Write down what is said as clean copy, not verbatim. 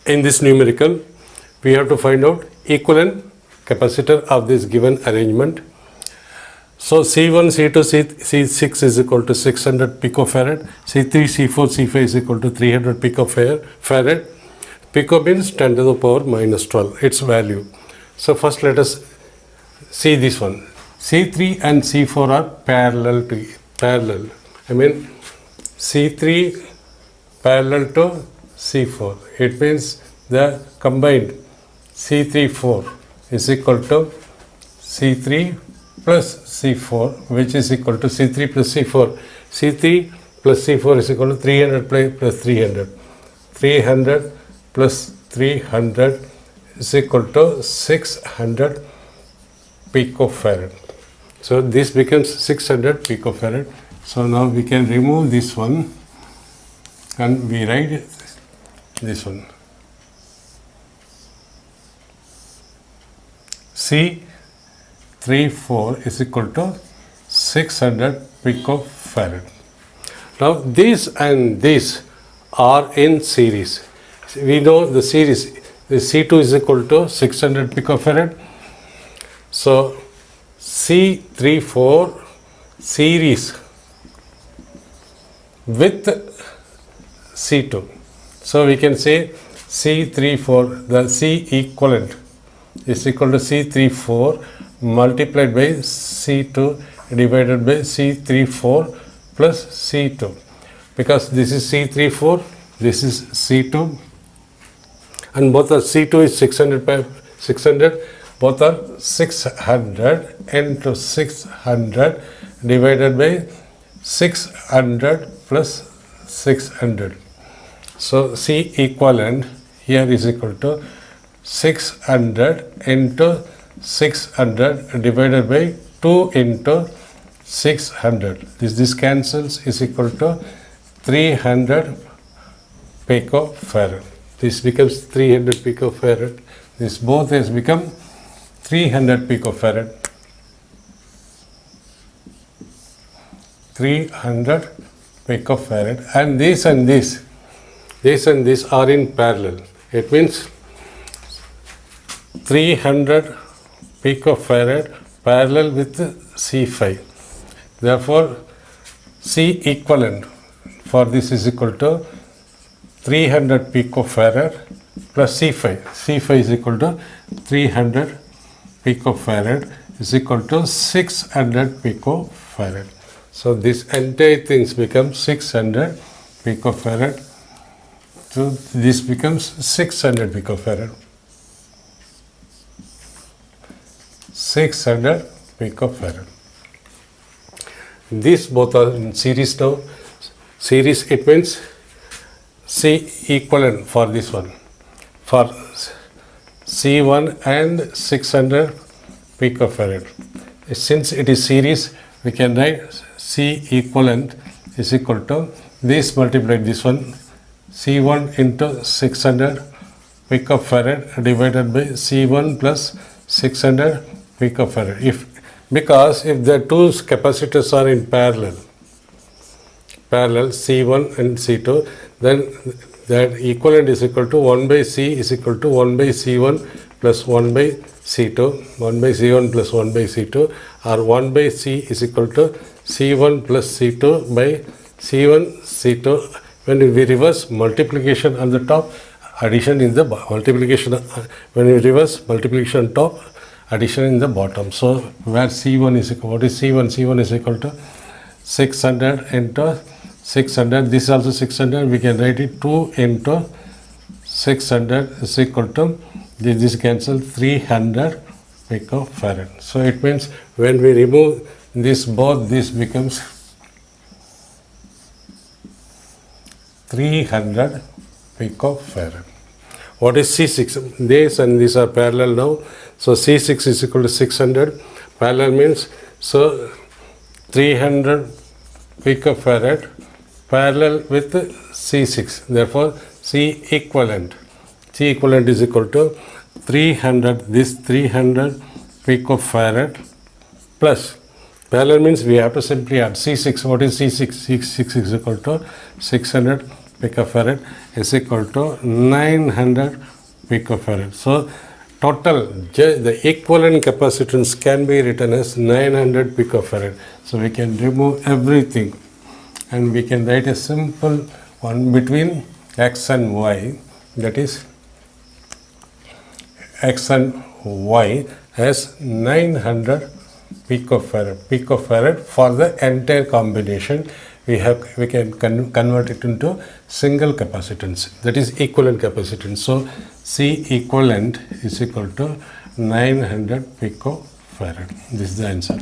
in this numerical, we have to find out equivalent capacitor of this given arrangement. So C1, C2, C6 is equal to 600 picofarad, C3, C4, C5 is equal to 300 picofarad. Pico means 10 to the power minus 12, its value. So first let us see this one. C3 and C4 are parallel. I mean C3 parallel to C4. It means the combined C34 is equal to C3 plus C4, which is equal to C3 plus C4. C3 plus C4 is equal to 300 plus 300. 300 plus 300 is equal to 600 picofarad. So this becomes 600 picofarad. So now we can remove this one and we write this one. C34 is equal to 600 picofarad. Now this and this are in series. We know the series, the C2 is equal to 600 picofarad. So C34 series with C2. So we can say C34, the C equivalent is equal to C34 multiplied by C2 divided by C34 plus C2. Because this is C34, this is C2, and both are C2 is 600 by 600, both are 600 into 600 divided by 600 plus 600. So C equivalent here is equal to 600 into 600 divided by 2 into 600. This cancels, is equal to 300 picofarad. This becomes 300 picofarad. This both has become 300 picofarad. 300 picofarad, and this and this are in parallel. It means 300 picofarad parallel with C5. Therefore, C equivalent for this is equal to 300 picofarad plus C5. C5 is equal to 300 picofarad is equal to 600 picofarad. So this entire things becomes 600 picofarad. So this becomes 600 picofarad. 600 picofarad. These both are in series now. Series, it means C equivalent for this one. For C1 and 600 picofarad. Since it is series, we can write C equivalent is equal to this multiplied this one, C1 into 600 picofarad divided by C1 plus 600 picofarad. Because if the two capacitors are in parallel C1 and C2, then that equivalent is equal to 1 by C is equal to 1 by C1 plus 1 by C2, 1 by C1 plus 1 by C2, or 1 by C is equal to C1 plus C2 by C1 C2. When we reverse multiplication on the top, addition in the multiplication. When we reverse multiplication on top, addition in the bottom. So where C1 is equal, what is C1? C1 is equal to 600 into 600. This is also 600. We can write it 2 into 600 is equal to this cancel 300 picofarad. So it means when we remove this both, this becomes 300 picofarad. What is C6? This and these are parallel now. So C6 is equal to 600. Parallel means so 300 picofarad parallel with C6. Therefore, C equivalent is equal to 300. This 300 picofarad plus parallel means we have to simply add C6. What is C6? C6 is equal to 600 picofarad is equal to 900 picofarad. So total, the equivalent capacitance can be written as 900 picofarad. So we can remove everything and we can write a simple one between X and Y, that is X and Y as 900 picofarad for the entire combination. We can convert it into single capacitance, that is equivalent capacitance. So C equivalent is equal to 900 picofarad. This is the answer.